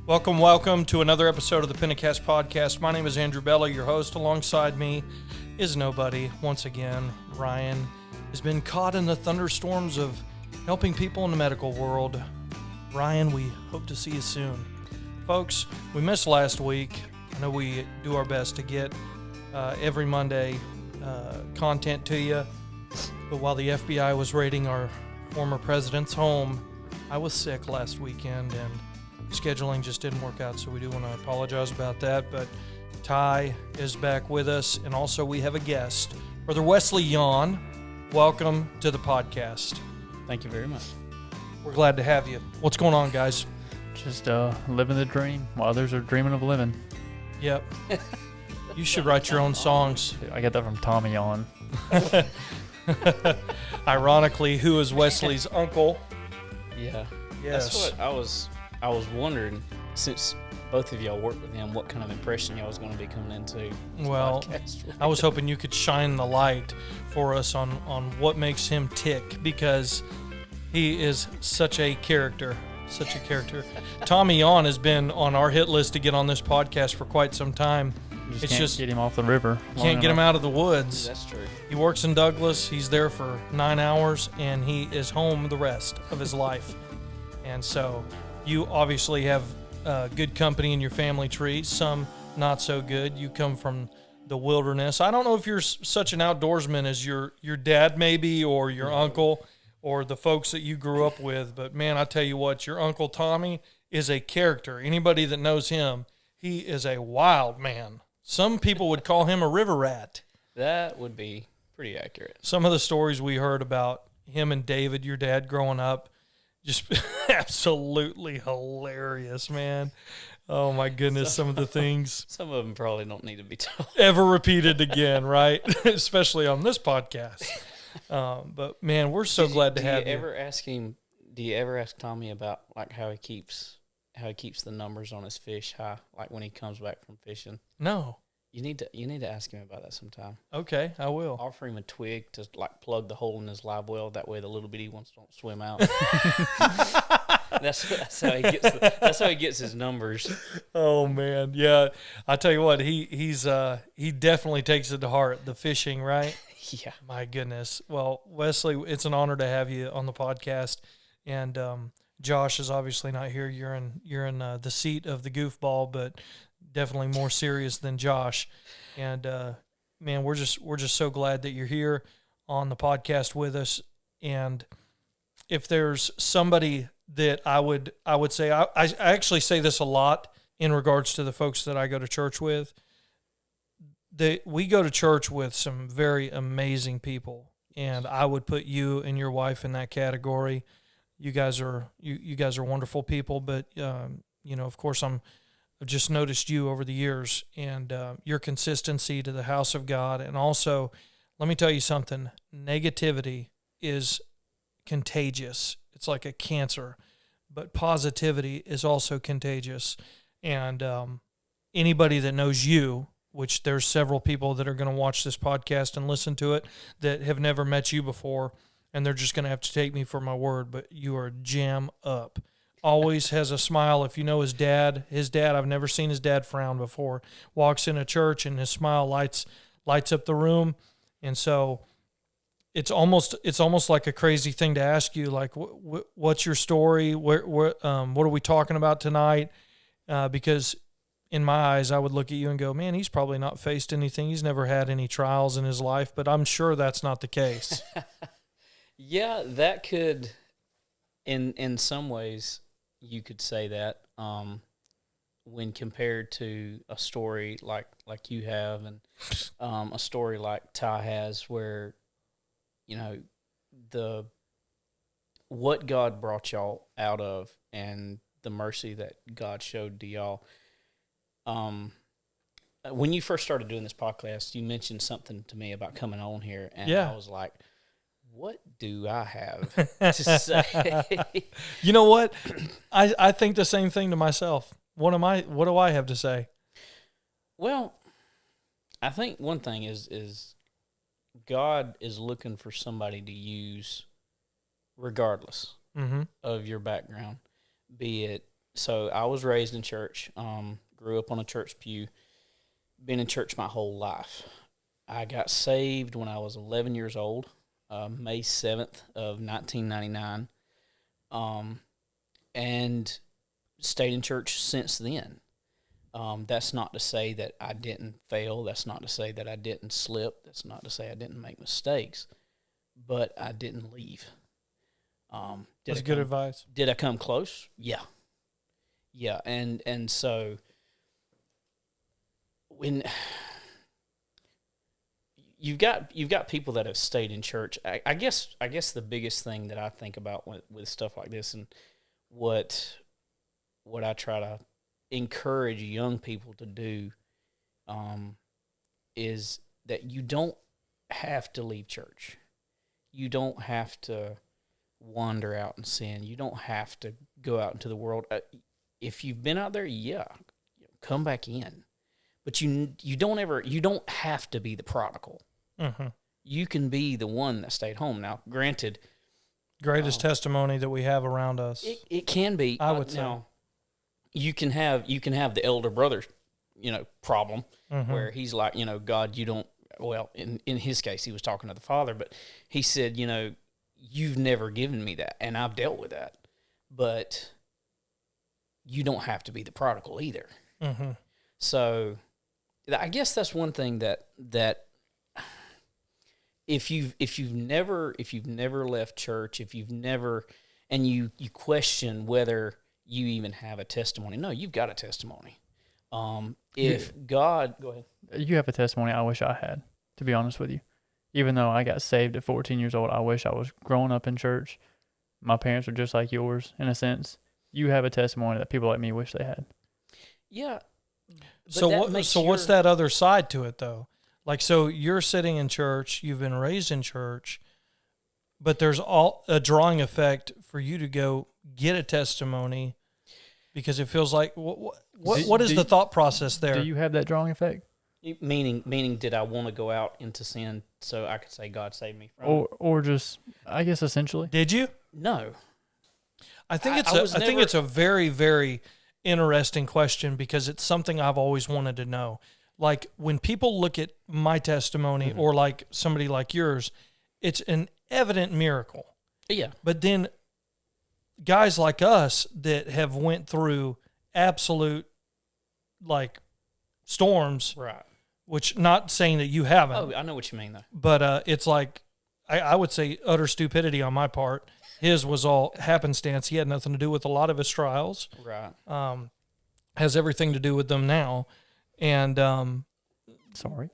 Welcome to another episode of the Pentacast Podcast. My name is Andrew Bella, your host. Alongside me is nobody. Once again, Ryan has been caught in the thunderstorms of helping people in the medical world. Ryan, we hope to see you soon. Folks, we missed last week. I know we do our best to get every Monday content to you, but while the FBI was raiding our former president's home, I was sick last weekend and scheduling just didn't work out, so we do want to apologize about that. But Ty is back with us, and also we have a guest, Brother Wesley Yawn. Welcome to the podcast. Thank you very much. We're glad to have you. What's going on, guys? Just living the dream while others are dreaming of living. Yep. You should write your own songs. I get that from Tommy Yawn. Ironically, who is Wesley's uncle? Yeah. Yes. That's what I was wondering, since both of y'all work with him, what kind of impression y'all was going to be coming into this podcast with. I was hoping you could shine the light for us on what makes him tick, because he is such a character. Tommy Yawn has been on our hit list to get on this podcast for quite some time. You can't get him off the river. Can't get him out of the woods. That's true. He works in Douglas. He's there for 9 hours, and he is home the rest of his life. And so you obviously have good company in your family tree, some not so good. You come from the wilderness. I don't know if you're such an outdoorsman as your dad maybe, or your uncle, or the folks that you grew up with. But, man, I tell you what, your Uncle Tommy is a character. Anybody that knows him, he is a wild man. Some people would call him a river rat. That would be pretty accurate. Some of the stories we heard about him and David, your dad, growing up, just absolutely hilarious, man. Oh, my goodness, some of the things. Some of them probably don't need to be told. Ever repeated again, right? Especially on this podcast. But, man, we're so glad to have you. Do you ever ask Tommy about like how he keeps the numbers on his fish high, like when he comes back from fishing? No. You need to ask him about that sometime. Okay, I will. Offer him a twig to like plug the hole in his live well. That way, the little bitty ones don't swim out. That's how he gets his numbers. Oh man, yeah. I tell you what, he definitely takes it to heart, the fishing, right? Yeah. My goodness. Well, Wesley, it's an honor to have you on the podcast, and Josh is obviously not here. You're in the seat of the goofball, but definitely more serious than Josh. And man, we're just so glad that you're here on the podcast with us. And if there's somebody that I would say, I actually say this a lot in regards to the folks that I go to church with. We go to church with some very amazing people, and I would put you and your wife in that category. You guys are wonderful people, but of course, I've just noticed you over the years and your consistency to the house of God, and also, let me tell you something: negativity is contagious. It's like a cancer, but positivity is also contagious. And anybody that knows you, which there's several people that are going to watch this podcast and listen to it that have never met you before, and they're just going to have to take me for my word, but you are jam up. Always has a smile. If you know his dad, I've never seen his dad frown before. Walks in a church and his smile lights up the room. And so it's almost like a crazy thing to ask you, like, what's your story? What are we talking about tonight? Because in my eyes, I would look at you and go, man, he's probably not faced anything. He's never had any trials in his life, but I'm sure that's not the case. Yeah, that could, in some ways, you could say that when compared to a story like you have, and a story like Ty has, where what God brought y'all out of and the mercy that God showed to y'all. When you first started doing this podcast, you mentioned something to me about coming on here, and I was like, what do I have to say? You know what? I think the same thing to myself. What do I have to say? Well, I think one thing is God is looking for somebody to use regardless of your background, be it So I was raised in church. Grew up on a church pew. Been in church my whole life. I got saved when I was 11 years old, May 7th of 1999, and stayed in church since then. That's not to say that I didn't fail. That's not to say that I didn't slip. That's not to say I didn't make mistakes, but I didn't leave. That's good advice. Did I come close? Yeah. Yeah, and so when you've got people that have stayed in church, I guess the biggest thing that I think about with stuff like this, and what I try to encourage young people to do, is that you don't have to leave church. You don't have to wander out and sin. You don't have to go out into the world. If you've been out there, yeah, come back in. But you don't have to be the prodigal. Mm-hmm. You can be the one that stayed home. Now, granted, Greatest testimony that we have around us. it can be. I would say. Now, you can have the elder brother, problem, Mm-hmm. where he's like, God, you don't. Well, in his case, he was talking to the Father, but he said, you've never given me that, and I've dealt with that. But you don't have to be the prodigal either. Mm-hmm. So I guess that's one thing that if you've never left church, if you've never, and you question whether you even have a testimony. No, you've got a testimony. If God, go ahead. You have a testimony I wish I had, to be honest with you. Even though I got saved at 14 years old, I wish I was growing up in church. My parents are just like yours, in a sense. You have a testimony that people like me wish they had. Yeah. So what's that other side to it, though? Like, so you're sitting in church, you've been raised in church, but there's a drawing effect for you to go get a testimony, because it feels like, what is the thought process there? Do you have that drawing effect? Meaning, did I want to go out into sin so I could say God saved me from it? Or just, I guess, essentially. Did you? No. I think it's a very, very interesting question, because it's something I've always wanted to know. Like, when people look at my testimony, Mm-hmm. or like somebody like yours, it's an evident miracle. Yeah. But then guys like us that have went through absolute, like, storms, Right. which, not saying that you haven't. Oh, I know what you mean, though. But it's like, I would say utter stupidity on my part. His was all happenstance. He had nothing to do with a lot of his trials. Right. Has everything to do with them now. And Sorry.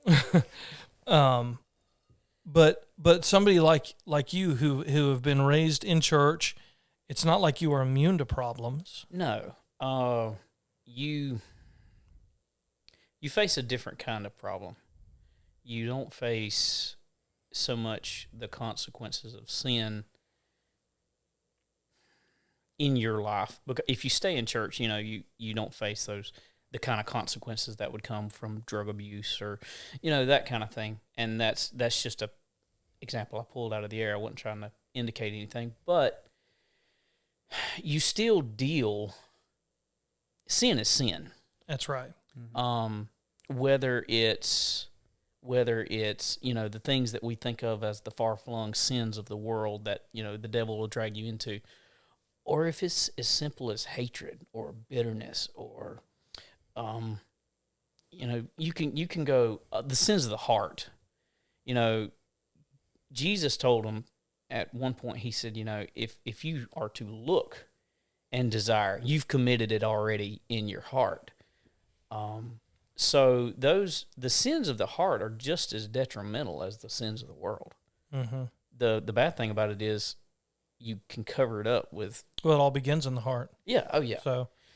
but somebody like you who have been raised in church, it's not like you are immune to problems. No. You face a different kind of problem. You don't face so much the consequences of sin in your life. Because if you stay in church, you don't face the kind of consequences that would come from drug abuse, or that kind of thing. And that's just a example I pulled out of the air. I wasn't trying to indicate anything, but you still deal. Sin is sin. That's right. Whether it's the things that we think of as the far-flung sins of the world that the devil will drag you into, or if it's as simple as hatred or bitterness, or you can go the sins of the heart. Jesus told him at one point, he said, if you are to look and desire, you've committed it already in your heart. So the sins of the heart are just as detrimental as the sins of the world. Mm-hmm. The bad thing about it is you can cover it up with. Well, it all begins in the heart. Yeah. Oh yeah.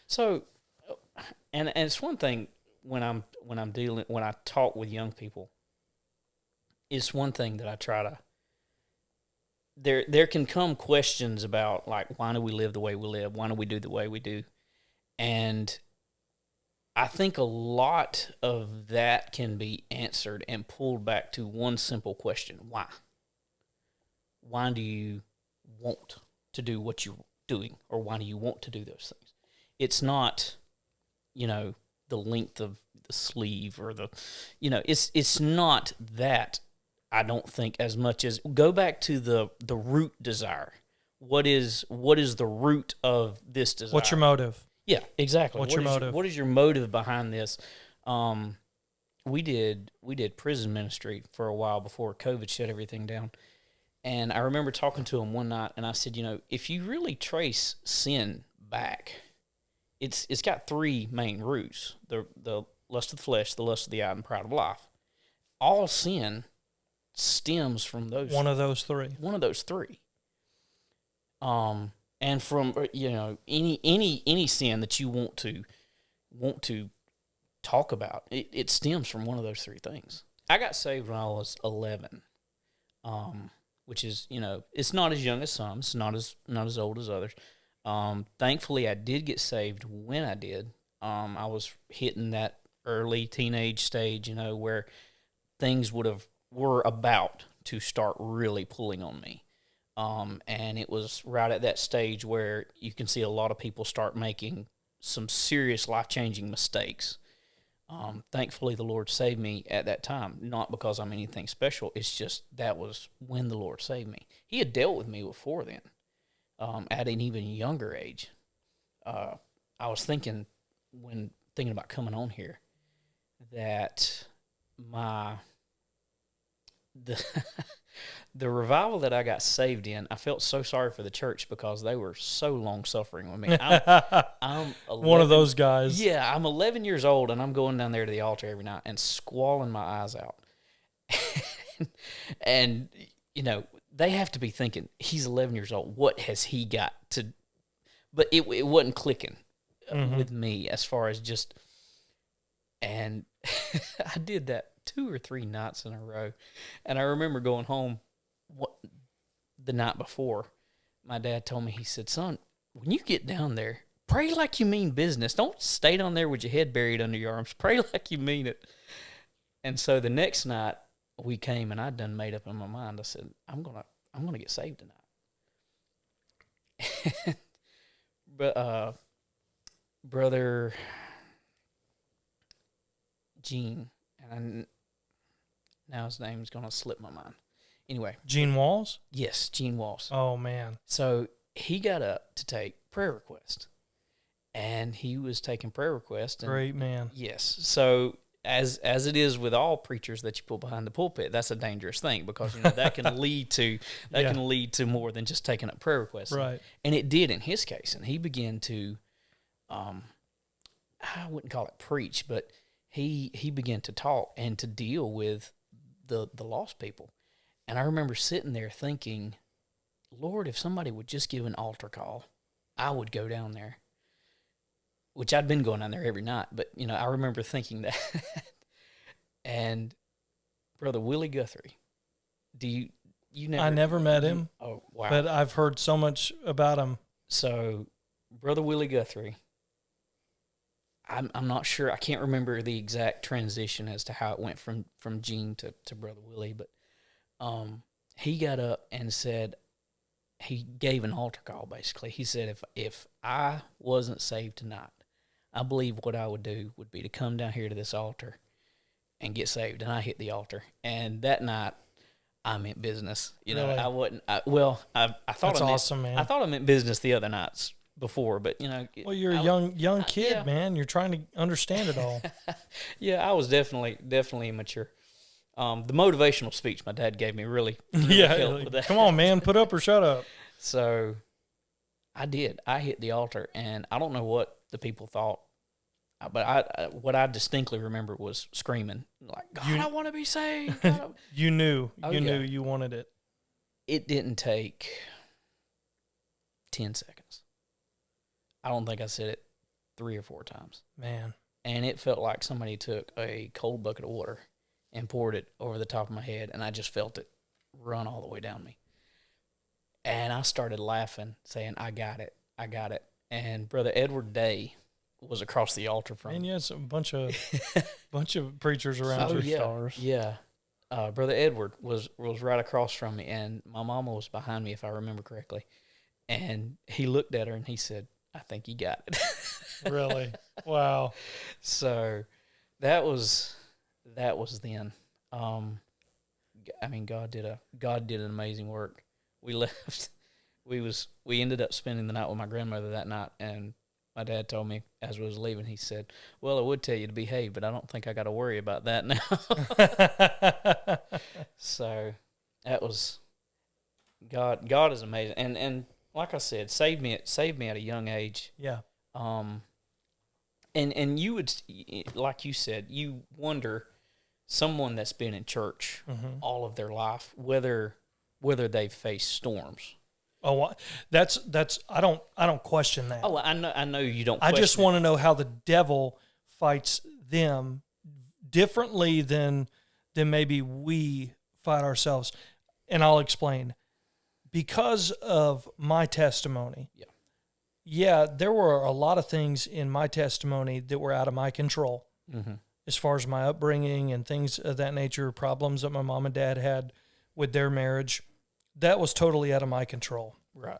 So, and it's one thing when I talk with young people. It's one thing that I try to. There can come questions about, like, why do we live the way we live? Why do we do the way we do? And I think a lot of that can be answered and pulled back to one simple question: why? Why do you want to do what you're doing, or why do you want to do those things? it's not, the length of the sleeve or it's not that. I don't think as much as go back to the root desire. What is the root of this desire? What's your motive? Yeah, exactly. What's your motive? What is your motive behind this? We did prison ministry for a while before COVID shut everything down. And I remember talking to him one night, and I said, if you really trace sin back, it's got three main roots: the lust of the flesh, the lust of the eye, and pride of life. All sin stems from those. One of those three. One of those three. And from any sin that you want to talk about, it stems from one of those three things. I got saved when I was 11. Which is, it's not as young as some, it's not as old as others. Thankfully, I did get saved when I did. I was hitting that early teenage stage, where things were about to start really pulling on me. And it was right at that stage where you can see a lot of people start making some serious life-changing mistakes. Thankfully, the Lord saved me at that time, not because I'm anything special. It's just that was when the Lord saved me. He had dealt with me before then, at an even younger age. I was thinking, when thinking about coming on here, that the revival that I got saved in, I felt so sorry for the church because they were so long-suffering with me. I'm 11, one of those guys. Yeah, I'm 11 years old, and I'm going down there to the altar every night and squalling my eyes out. and, they have to be thinking, he's 11 years old. What has he got to... But it wasn't clicking with me as far as just... And I did that 2 or 3 nights in a row. And I remember going home the night before. My dad told me, he said, son, when you get down there, pray like you mean business. Don't stay down there with your head buried under your arms. Pray like you mean it. And so the next night we came, and I'd done made up in my mind. I said, I'm gonna get saved tonight. But Brother Gene, and now his name's gonna slip my mind. Anyway, Gene Walls? Yes, Gene Walls. Oh, man. So he got up to take prayer requests, and he was taking prayer requests. And, Great man. yes. So as it is with all preachers that you put behind the pulpit, that's a dangerous thing because that can lead to can lead to more than just taking up prayer requests. Right. And it did in his case, and he began to, I wouldn't call it preach, but he began to talk and to deal with the lost people. And I remember sitting there thinking, Lord, if somebody would just give an altar call, I would go down there. Which I'd been going down there every night, but, I remember thinking that. And Brother Willie Guthrie, I never met him. Oh, wow. But I've heard so much about him. So, Brother Willie Guthrie, I'm not sure. I can't remember the exact transition as to how it went from Gene to Brother Willie, but he got up and said, he gave an altar call, basically. He said, if I wasn't saved tonight, I believe what I would do would be to come down here to this altar and get saved. And I hit the altar. And that night, I meant business. Really? I wasn't. I thought That's I meant, awesome, man. I thought I meant business the other nights before, but Well, you're a young kid, yeah. man. You're trying to understand it all. Yeah, I was definitely immature. The motivational speech my dad gave me really Yeah, helped with that. come on, man, put up or shut up. So I did. I hit the altar, and I don't know what the people thought, but what I distinctly remember was screaming, like, God, I want to be saved. You knew. Oh, you yeah. knew you wanted it. It didn't take 10 seconds. I don't think I said it 3 or 4 times. Man. And it felt like somebody took a cold bucket of water and poured it over the top of my head, and I just felt it run all the way down me. And I started laughing, saying, I got it. And Brother Edward Day was across the altar from And yes, a bunch of preachers around you. Stars. Yeah. Brother Edward was right across from me, and my mama was behind me, if I remember correctly. And he looked at her, and he said, I think you got it. Really? Wow. So that was then. I mean, God did an amazing work. We left. We ended up spending the night with my grandmother that night, and my dad told me as we was leaving, he said, "Well, I would tell you to behave, but I don't think I got to worry about that now." So that was God. God is amazing, and like I said, saved me at a young age. Yeah. And you would, like you said, you wonder, someone that's been in church all of their life, whether they've faced storms. Oh, that's I don't question that. Oh, I know you don't. I just question want to know how the devil fights them differently than maybe we fight ourselves. And I'll explain. Because of my testimony. Yeah, there were a lot of things in my testimony that were out of my control. As far as my upbringing and things of that nature, problems that my mom and dad had with their marriage, that was totally out of my control. Right.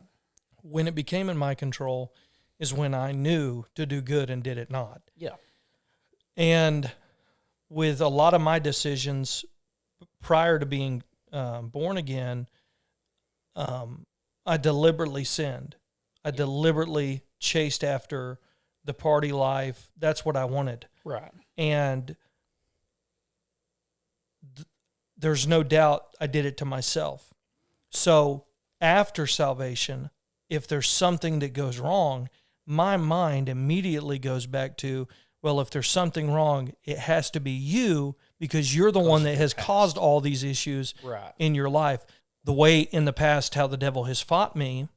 When it became in my control is when I knew to do good and did it not. Yeah. And with a lot of my decisions prior to being born again, I deliberately sinned. I deliberately chased after the party life. That's what I wanted. Right. And there's no doubt I did it to myself. So after salvation, if there's something that goes wrong, my mind immediately goes back to, well, if there's something wrong, it has to be you, because you're the one that has caused all these issues in your life. The way in the past how the devil has fought me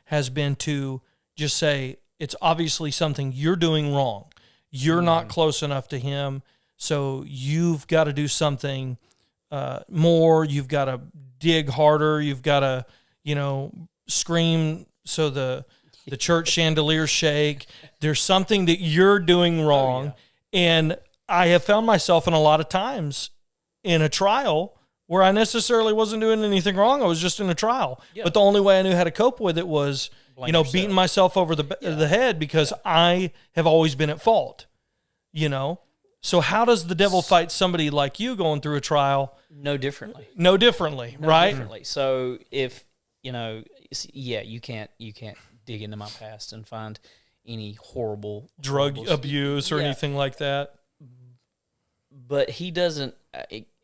has been to just say, it's obviously something you're doing wrong. You're not close enough to him, so you've got to do something more. You've got to dig harder. You've got to, scream so the church chandeliers shake. There's something that you're doing wrong. And I have found myself in a lot of times in a trial where I necessarily wasn't doing anything wrong. I was just in a trial. But the only way I knew how to cope with it was, beating myself over the head because I have always been at fault, So how does the devil fight somebody like you going through a trial? No differently, right? Differently. So if, you can't dig into my past and find any horrible drug abuse or anything like that. But he doesn't,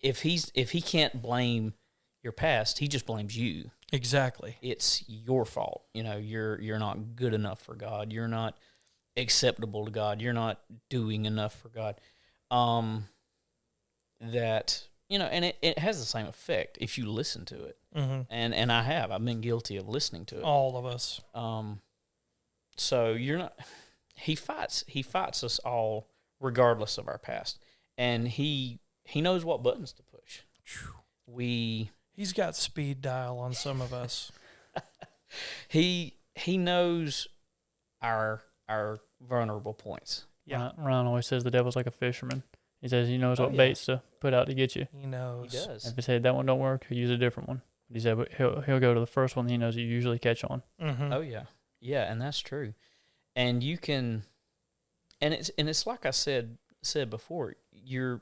if he can't blame your past, he just blames you. Exactly. It's your fault. You're not good enough for God. You're not acceptable to God. You're not doing enough for God. And it has the same effect if you listen to it. And I've been guilty of listening to it. All of us. So you're not, he fights us all regardless of our past. And he knows what buttons to push. He's got speed dial on some of us. He knows our vulnerable points. Yeah, Ryan always says the devil's like a fisherman. He says he knows what baits to put out to get you. He knows. He does. If he said that one don't work, he'll use a different one. He said he'll go to the first one he knows you usually catch on. Oh yeah, and that's true. And you can, and it's like I said before. You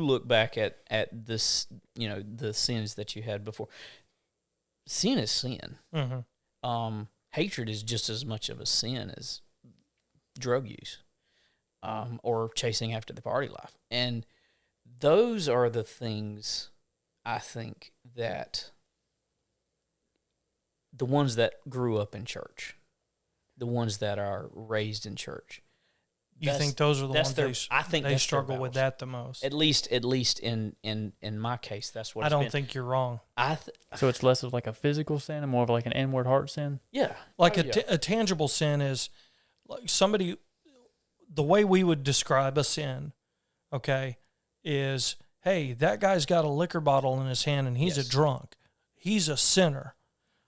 look back at this, the sins that you had before. Sin is sin. Hatred is just as much of a sin as drug use, or chasing after the party life. And those are the things I think that the ones that grew up in church, the ones that are raised in church. You think those are the ones I think they struggle with that the most? At least in my case, that's what I don't think you're wrong. So it's less of like a physical sin and more of like an inward heart sin? Yeah. Like a tangible sin is like somebody, the way we would describe a sin, okay, is, hey, that guy's got a liquor bottle in his hand and he's a drunk. He's a sinner.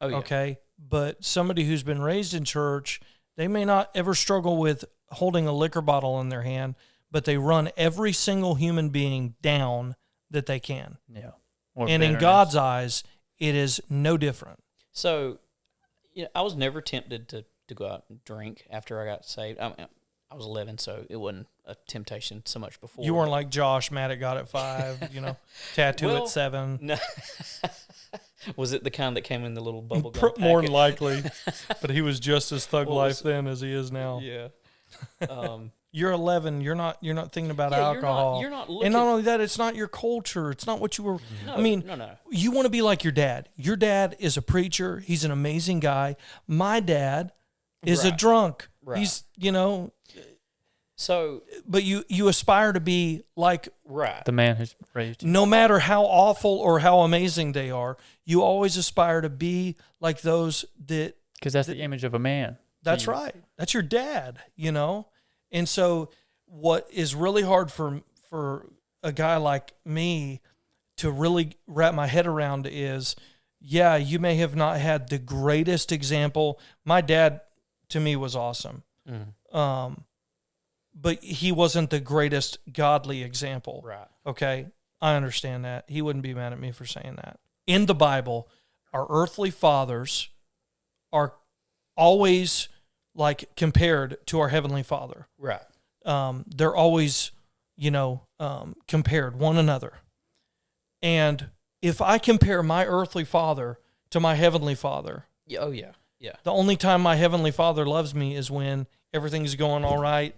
Oh, yeah. Okay? But somebody who's been raised in church, they may not ever struggle with holding a liquor bottle in their hand, but they run every single human being down that they can. Yeah. And in God's eyes, it is no different. So, I was never tempted to to go out and drink after I got saved. I was 11, so it wasn't a temptation so much before. You weren't like Josh, mad at God at 5, tattoo Well, at 7. No. Was it the kind that came in the little bubble gum packet? More than likely. But he was just as thug Well, life then as he is now. Yeah. You're 11. You're not thinking about Yeah, alcohol. you're not looking. And not only that, it's not your culture. It's not what you were. No, I mean, no. You want to be like your dad. Your dad is a preacher. He's an amazing guy. My dad is a Right. drunk. Right. He's, So, but you aspire to be like, right. The man who's raised you. no matter how awful or how amazing they are, you always aspire to be like those that. Because that's the image of a man. That's Jeez. right. That's your dad, And so what is really hard for a guy like me to really wrap my head around is, yeah, you may have not had the greatest example. My dad, to me, was awesome. But he wasn't the greatest godly example. Right. Okay? I understand that. He wouldn't be mad at me for saying that. In the Bible, our earthly fathers are always like compared to our heavenly Father. Right. They're always, compared one another. And if I compare my earthly father to my heavenly Father, Yeah. Oh, yeah. Yeah. the only time my heavenly Father loves me is when everything's going all right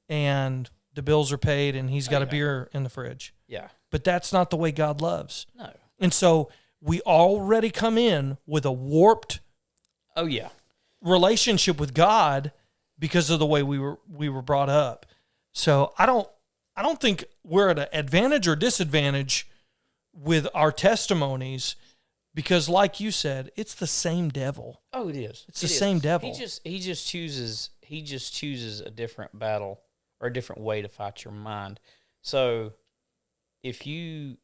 and the bills are paid and he's got a beer in the fridge. Yeah. But that's not the way God loves. No. And so we already come in with a warped Oh, yeah. relationship with God because of the way we were brought up. So I don't think we're at an advantage or disadvantage with our testimonies because, like you said, it's the same devil. Oh, it is. It's the same devil. He just chooses a different battle or a different way to fight your mind. So if you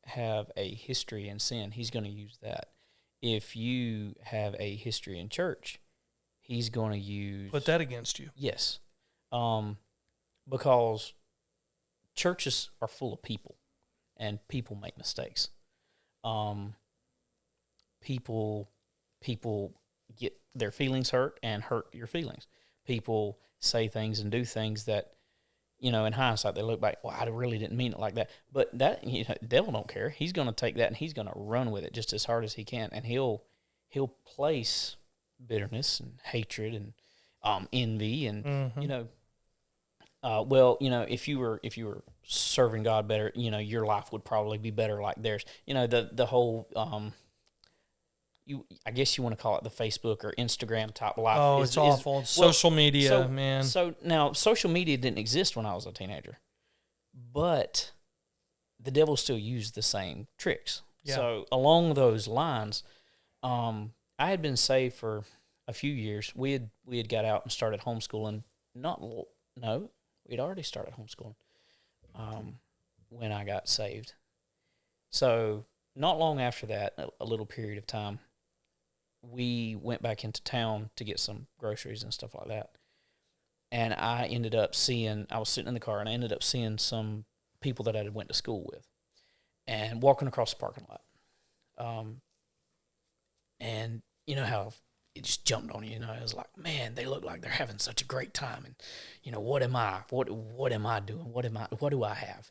have a history in sin, he's going to use that. If you have a history in church, he's going to use... Put that against you. Yes. Because churches are full of people, and people make mistakes. People get their feelings hurt and hurt your feelings. People say things and do things that, in hindsight, they look back, well, I really didn't mean it like that. But that, the devil don't care. He's going to take that and he's going to run with it just as hard as he can. And he'll place bitterness and hatred and envy and, if you were serving God better, your life would probably be better like theirs. The whole, I guess you want to call it the Facebook or Instagram type life. Oh, it's awful. Social media, man. So now social media didn't exist when I was a teenager, but the devil still used the same tricks. Yeah. So along those lines, I had been saved for a few years. We had got out and started homeschooling. We'd already started homeschooling when I got saved. So not long after that, a little period of time, we went back into town to get some groceries and stuff like that. And I was sitting in the car and I ended up seeing some people that I had went to school with and walking across the parking lot. And you know how it just jumped on you, it was like, man, they look like they're having such a great time. And, what am I? What am I doing? What do I have?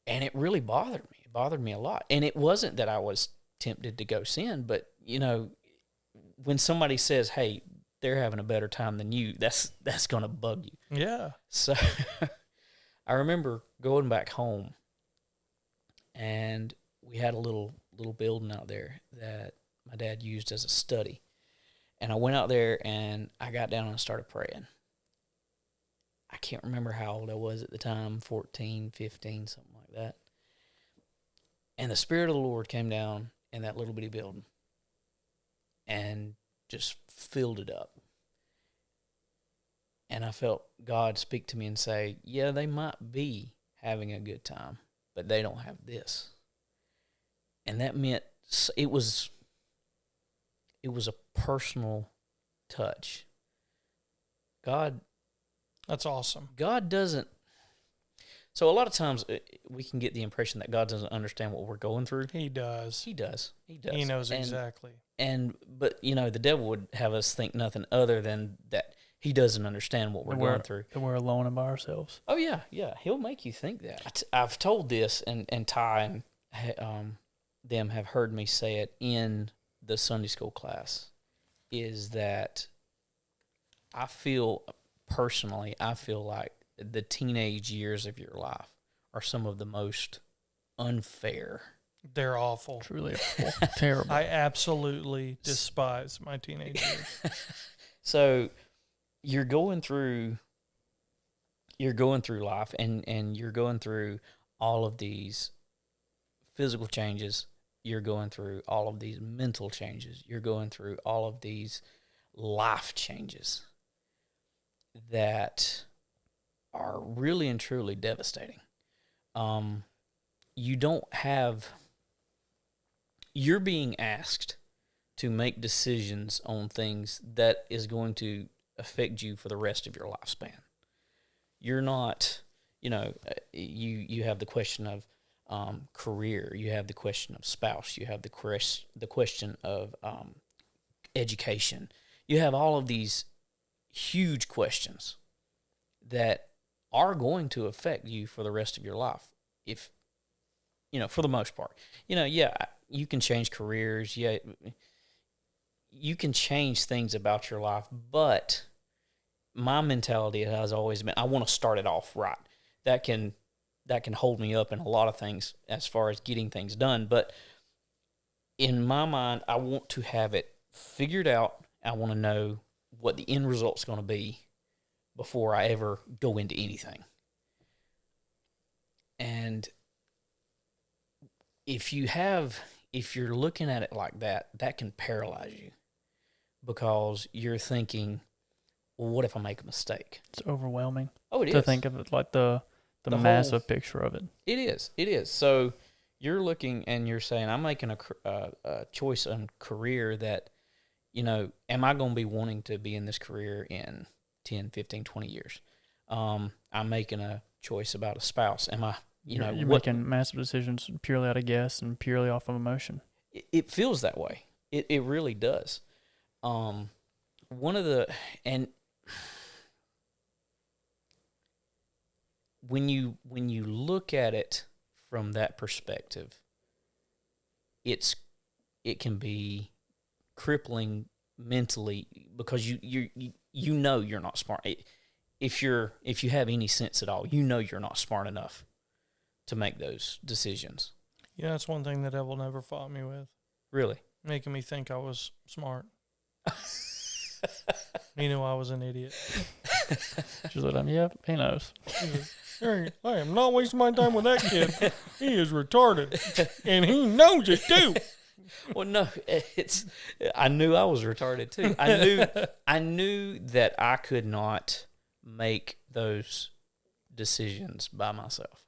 And it really bothered me. It bothered me a lot. And it wasn't that I was tempted to go sin, but, when somebody says, hey, they're having a better time than you, that's going to bug you. Yeah. So I remember going back home, and we had a little building out there that my dad used as a study. And I went out there, and I got down and started praying. I can't remember how old I was at the time, 14, 15, something like that. And the Spirit of the Lord came down in that little bitty building and just filled it up. And I felt God speak to me and say, yeah, they might be having a good time, but they don't have this. And that meant it was a personal touch. That's awesome. God doesn't. So a lot of times we can get the impression that God doesn't understand what we're going through. He does. He does. He does. He knows exactly. But the devil would have us think nothing other than that he doesn't understand what we're going through. That we're alone and by ourselves. Oh yeah, yeah. He'll make you think that. I've told this, and Ty and them have heard me say it in the Sunday school class, is that I feel like the teenage years of your life are some of the most unfair. They're awful. Truly awful. Terrible. I absolutely despise my teenage years. So you're going through life, and you're going through all of these physical changes. You're going through all of these mental changes. You're going through all of these life changes that are really and truly devastating. You're being asked to make decisions on things that is going to affect you for the rest of your lifespan. You're not, you have the question of career, you have the question of spouse, you have the question of education. You have all of these huge questions that are going to affect you for the rest of your life. If, for the most part, you can change careers. Yeah, you can change things about your life, but my mentality has always been, I want to start it off right. That can hold me up in a lot of things as far as getting things done. But in my mind, I want to have it figured out. I want to know what the end result's going to be before I ever go into anything. And if you're looking at it like that, that can paralyze you, because you're thinking, well, what if I make a mistake? It's overwhelming. Oh, it is. To think of it like the massive picture of it. It is. So you're looking and you're saying, I'm making a choice on career that, am I going to be wanting to be in this career in 10, 15, 20 years? I'm making a choice about a spouse. Am I, you're making massive decisions purely out of guess and purely off of emotion. It feels that way. It really does. When you look at it from that perspective, it can be crippling mentally, because you're not smart. If you have any sense at all, you're not smart enough to make those decisions. Yeah, that's one thing the devil never fought me with. Really? Making me think I was smart. He knew I was an idiot. Just let him, yeah, he knows. I am not wasting my time with that kid. He is retarded, and he knows it too. Well, no, I knew I was retarded too. I knew that I could not make those decisions by myself.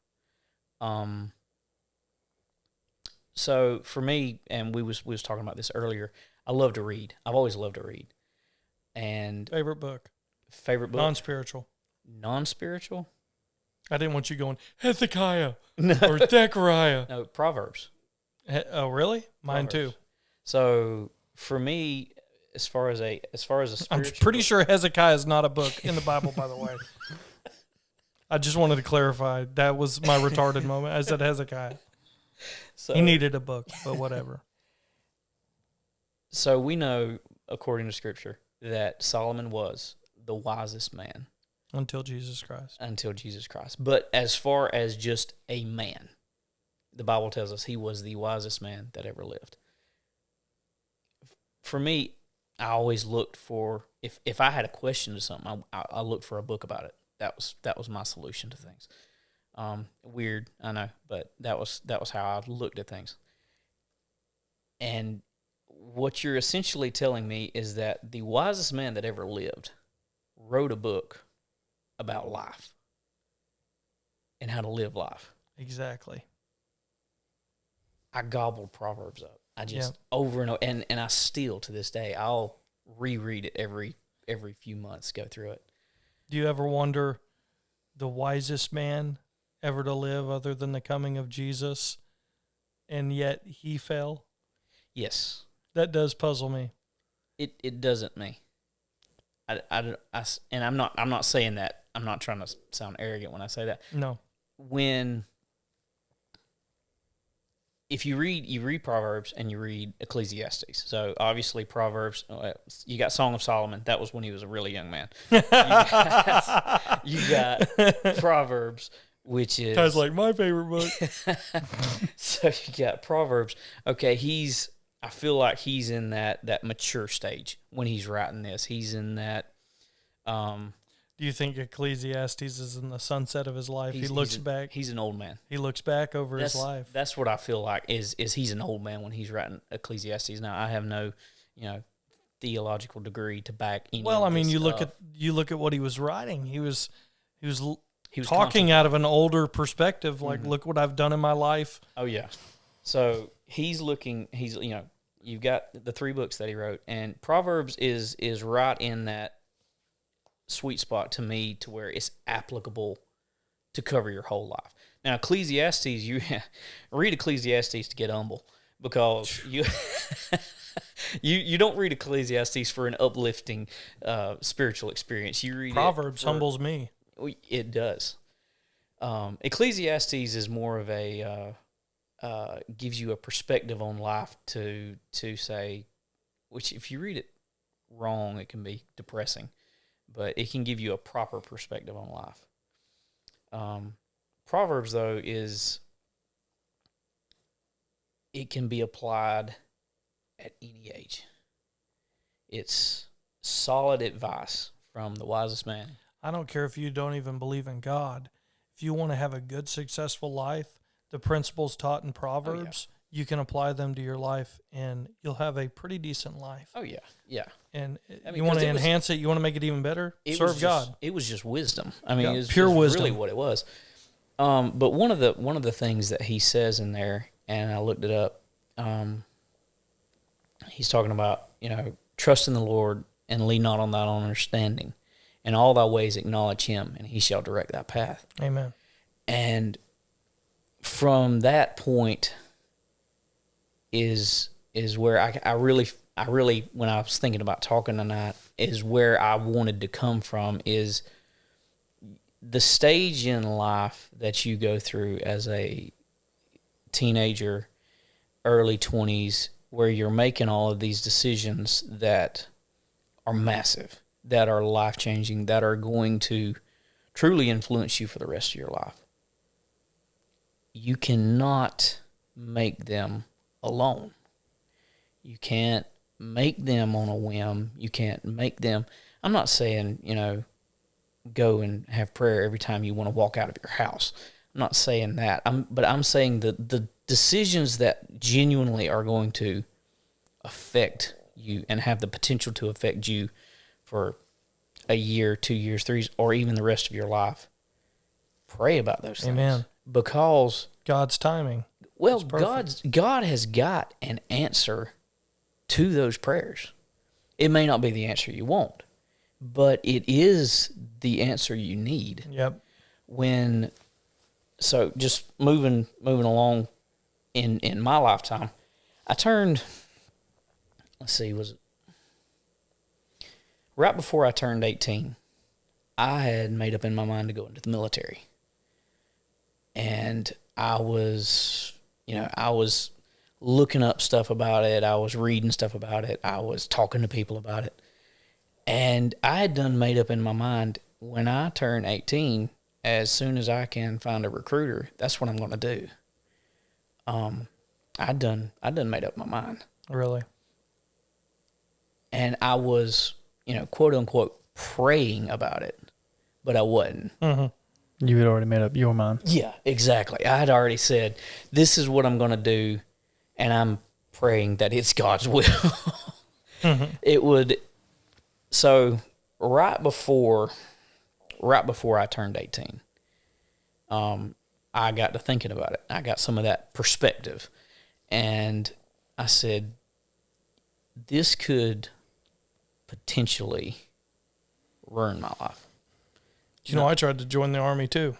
So for me, and we was talking about this earlier, I love to read. I've always loved to read. And favorite book? Non-spiritual. I didn't want you going Hezekiah No. or Zechariah. No, Proverbs. Oh, really? Mine Proverbs. too. So for me, as far as a spiritual I'm pretty sure Hezekiah is not a book in the Bible, by the way. I just wanted to clarify. That was my retarded moment. I said Hezekiah. So, he needed a book, but whatever. So we know, according to Scripture, that Solomon was the wisest man. Until Jesus Christ. But as far as just a man, the Bible tells us he was the wisest man that ever lived. For me, I always looked for, if I had a question to something, I looked for a book about it. That was my solution to things. Weird, I know, but that was how I looked at things. And what you're essentially telling me is that the wisest man that ever lived wrote a book about life and how to live life. Exactly. I gobbled Proverbs up. I just over and over, and I still to this day I'll reread it every few months, go through it. Do you ever wonder, the wisest man ever to live other than the coming of Jesus, and yet he fell? Yes. That does puzzle me. It doesn't me. And I'm not saying that. I'm not trying to sound arrogant when I say that. No. If you read Proverbs and you read Ecclesiastes. So obviously Proverbs, you got Song of Solomon. That was when he was a really young man. You got Proverbs, which is That's like my favorite book. So you got Proverbs. Okay, I feel like he's in that mature stage when he's writing this. He's in that. Do you think Ecclesiastes is in the sunset of his life? He looks back. He's an old man. He looks back over his life. That's what I feel like is he's an old man when he's writing Ecclesiastes. Now I have no, theological degree to back any. Well, of I mean, this you stuff. look at what he was writing. He was talking contemplating. out of an older perspective. Like, look what I've done in my life. Oh yeah. So he's looking. You've got the 3 books that he wrote, and Proverbs is right in that sweet spot to me, to where it's applicable to cover your whole life. Now, Ecclesiastes, you read Ecclesiastes to get humble, because you don't read Ecclesiastes for an uplifting spiritual experience. You read Proverbs humbles me. It does. Ecclesiastes is more of a gives you a perspective on life to say, which if you read it wrong, it can be depressing, but it can give you a proper perspective on life. Proverbs, though, it can be applied at any age. It's solid advice from the wisest man. I don't care if you don't even believe in God. If you want to have a good, successful life, the principles taught in Proverbs, you can apply them to your life, and you'll have a pretty decent life. Oh, yeah, yeah. And I mean, you want to 'cause enhance it, you want to make it even better, serve God. It was just wisdom. I mean, Yeah, it was pure just wisdom. really what it was. But one of the things that he says in there, and I looked it up, he's talking about, trust in the Lord and lean not on thine own understanding. In all thy ways acknowledge him, and he shall direct thy path. Amen. And from that point is where I really, when I was thinking about talking tonight, is where I wanted to come from, is the stage in life that you go through as a teenager, early 20s, where you're making all of these decisions that are massive, that are life-changing, that are going to truly influence you for the rest of your life. You cannot make them alone. You can't make them on a whim. You can't make them. I'm not saying, go and have prayer every time you want to walk out of your house. I'm not saying that. But I'm saying that the decisions that genuinely are going to affect you and have the potential to affect you for a year, 2 years, 3 years, or even the rest of your life, pray about those things. Amen. Because God's timing. well, perfect. God has got an answer to those prayers. It may not be the answer you want, but it is the answer you need. Yep. So just moving along in my lifetime, I turned, was it right before I turned 18, I had made up in my mind to go into the military. And I was looking up stuff about it. I was reading stuff about it. I was talking to people about it. And I had made up in my mind, when I turn 18, as soon as I can find a recruiter, that's what I'm going to do. I'd done made up my mind. Really? And I was, quote unquote, praying about it, but I wasn't. Mm-hmm. You had already made up your mind. Yeah, exactly. I had already said, this is what I'm going to do, and I'm praying that it's God's will. Mm-hmm. So right before I turned 18, I got to thinking about it. I got some of that perspective, and I said, this could potentially ruin my life. I tried to join the Army too.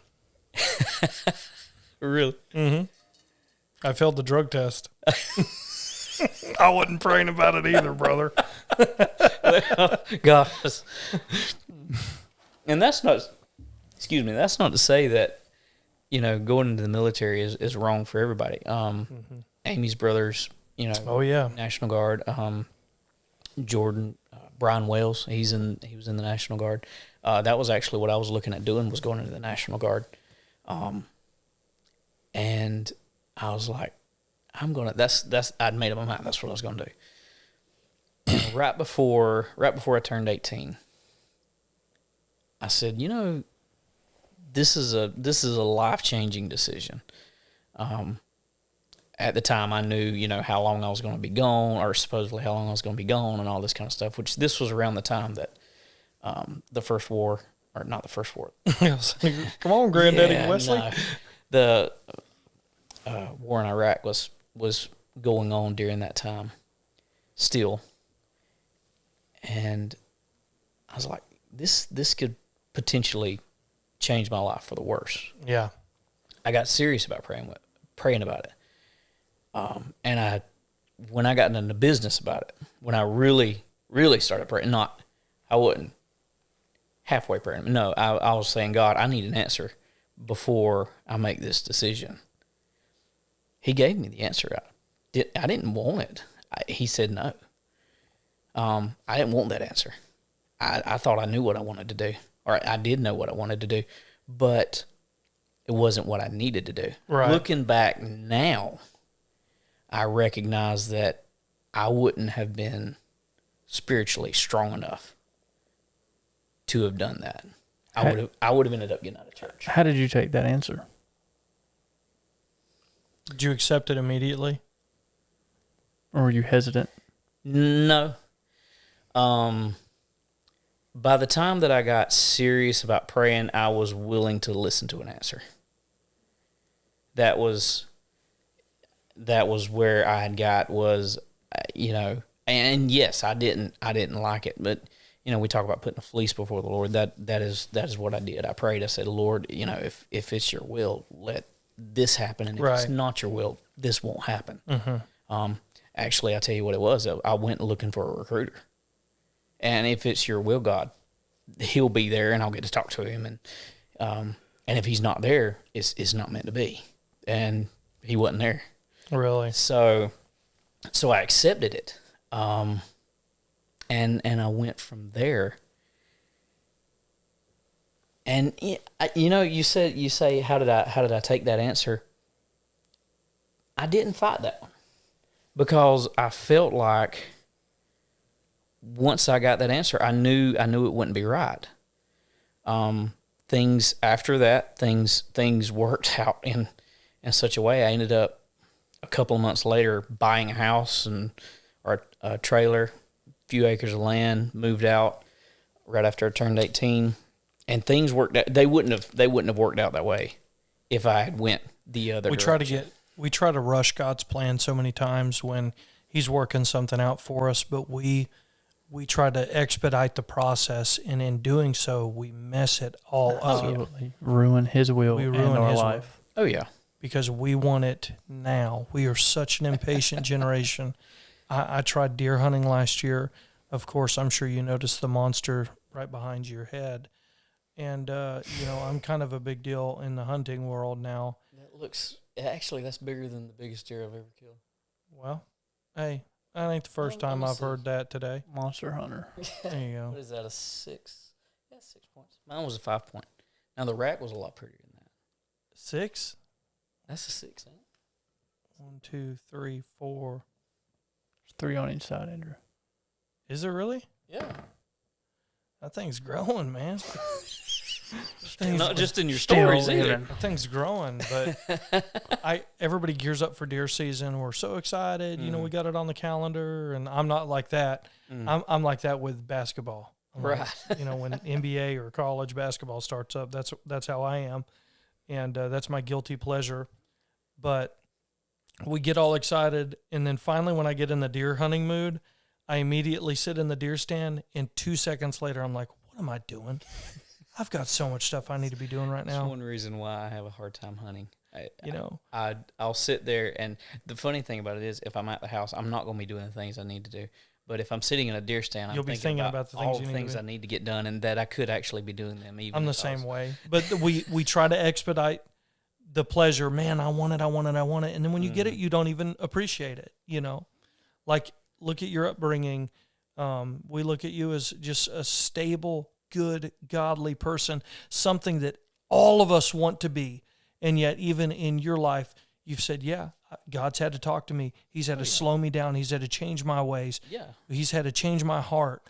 Really? Mm-hmm. I failed the drug test. I wasn't praying about it either, brother. Gosh. And that's not, excuse me, that's not to say that, going into the military is wrong for everybody. Amy's brothers, Oh yeah. National Guard. Jordan, Brian Wales, he was in the National Guard. That was actually what I was looking at doing, was going into the National Guard. And I was like, I'd made up my mind. That's what I was going to do. And right before I turned 18, I said, this is a life-changing decision. At the time, I knew, how long I was going to be gone, or supposedly how long I was going to be gone, and all this kind of stuff. Which this was around the time that the first war, or not the first war. Come on, Granddaddy Wesley. No, the war in Iraq was going on during that time, still. And I was like, this could potentially change my life for the worse. Yeah. I got serious about praying about it. And when I got into business about it, when I really, really started praying, I wasn't halfway praying. No, I was saying, God, I need an answer before I make this decision. He gave me the answer. I didn't want it. He said no. I didn't want that answer. I thought I knew what I wanted to do, or I did know what I wanted to do, but it wasn't what I needed to do. Right. Looking back now, I recognize that I wouldn't have been spiritually strong enough to have done that. I would have ended up getting out of church. How did you take that answer? Did you accept it immediately? Or were you hesitant? No. By the time that I got serious about praying, I was willing to listen to an answer. That was where I had got was, and yes, I didn't like it, but we talk about putting a fleece before the Lord. That is what I did. I prayed. I said, Lord, if it's your will, let this happen, and if it's not your will, this won't happen. Mm-hmm. Actually, I tell you what it was. I went looking for a recruiter, and if it's your will, God, He'll be there, and I'll get to talk to him, and if He's not there, it's not meant to be, and He wasn't there. Really? So I accepted it, and I went from there. And you say how did I take that answer? I didn't fight that one, because I felt like once I got that answer, I knew it wouldn't be right. Things after that, things worked out in such a way. I ended up a couple of months later buying a house or a trailer, a few acres of land, moved out right after I turned 18, and things worked out. They wouldn't have worked out that way if I had went the other direction. We try to rush God's plan so many times when He's working something out for us, but we try to expedite the process, and in doing so, we mess it all up. Absolutely. Ruin His will in our life. Oh, yeah. Because we want it now. We are such an impatient generation. I tried deer hunting last year. Of course, I'm sure you noticed the monster right behind your head. And, I'm kind of a big deal in the hunting world now. That's bigger than the biggest deer I've ever killed. Well, hey, that ain't the first time I've heard that today. Monster hunter. There you go. What is that, a 6? Yeah, 6 points. Mine was a 5 point. Now, the rack was a lot prettier than that. 6? That's a 6, ain't it? 1, 2, 3, 4. There's 3 on each side, Andrew. Is it really? Yeah. That thing's growing, man. Not just in your stories either. That thing's growing, but everybody gears up for deer season. We're so excited. Mm. We got it on the calendar, and I'm not like that. Mm. I'm like that with basketball. Right. When NBA or college basketball starts up, that's how I am, and that's my guilty pleasure. But we get all excited, and then finally when I get in the deer hunting mood, I immediately sit in the deer stand, and 2 seconds later I'm like, what am I doing? I've got so much stuff I need to be doing right That's now. one reason why I have a hard time hunting. You know, I'll sit there, and the funny thing about it is, if I'm at the house, I'm not going to be doing the things I need to do. But if I'm sitting in a deer stand, You'll I'm be thinking about the all things the you need things to I do. need to get done, and that I could actually be doing them. Even I'm the if I was- same way. But we try to expedite the pleasure. Man, I want it. And then when you get it, you don't even appreciate it, you know? Like, look at your upbringing. We look at you as just a stable, good, godly person, something that all of us want to be. And yet, even in your life, you've said, yeah, God's had to talk to me. He's had to slow me down. He's had to change my ways. Yeah. He's had to change my heart.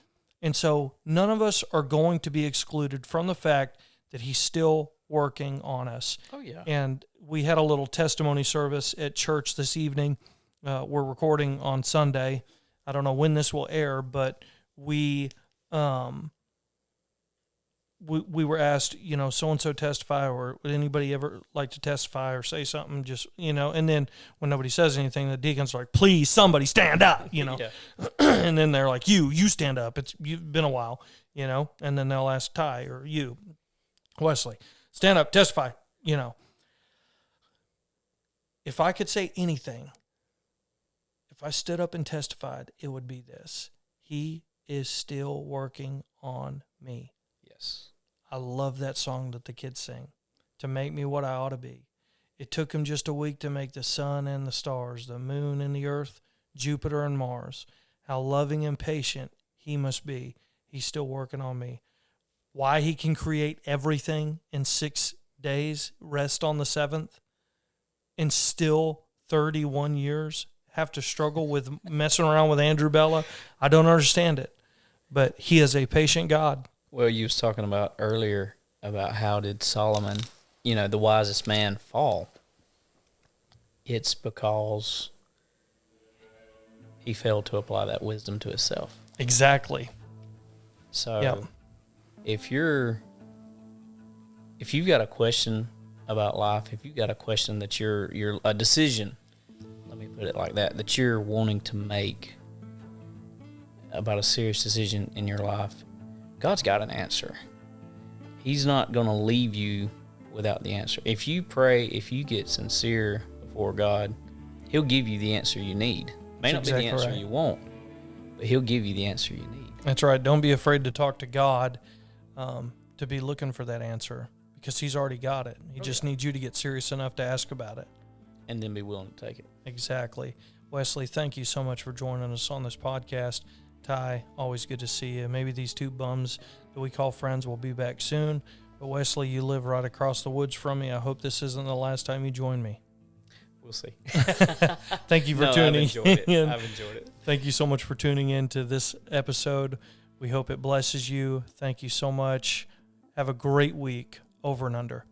And so none of us are going to be excluded from the fact that he's still working on us. Oh, yeah. And we had a little testimony service at church this evening. We're recording on Sunday. I don't know when this will air, but we were asked, you know, so-and-so testify, or would anybody ever like to testify or say something, just, you know, and then when nobody says anything, the deacons are like, please, somebody stand up, you know, and then they're like, you stand up. You've been a while, you know, and then they'll ask Ty or you, Wesley, stand up, testify, you know. If I could say anything, if I stood up and testified, it would be this: he is still working on me. Yes. I love that song that the kids sing, to make me what I ought to be. It took him just a week to make the sun and the stars, the moon and the earth, Jupiter and Mars. How loving and patient he must be. He's still working on me. Why he can create everything in 6 days, rest on the 7th, and still 31 years have to struggle with messing around with Andrew Bella, I don't understand it. But he is a patient God. Well, you was talking about earlier about how did Solomon, you know, the wisest man, fall. It's because he failed to apply that wisdom to himself. Exactly. So Yep. if you've got a question about life, if you've got a question that you're a decision, let me put it like that you're wanting to make about a serious decision in your life, God's got an answer. He's not going to leave you without the answer. If you pray, if you get sincere before God, he'll give you the answer you need. May not be the answer you want, but he'll give you the answer you need. That's right. Don't be afraid to talk to God, to be looking for that answer, because he's already got it. He just needs you to get serious enough to ask about it. And then be willing to take it. Exactly. Wesley, thank you so much for joining us on this podcast. Ty, always good to see you. Maybe these two bums that we call friends will be back soon. But Wesley, you live right across the woods from me. I hope this isn't the last time you join me. We'll see. Thank you for I've tuning enjoyed it. in. I've enjoyed it. Thank you so much for tuning in to this episode. We hope it blesses you. Thank you so much. Have a great week. Over and under.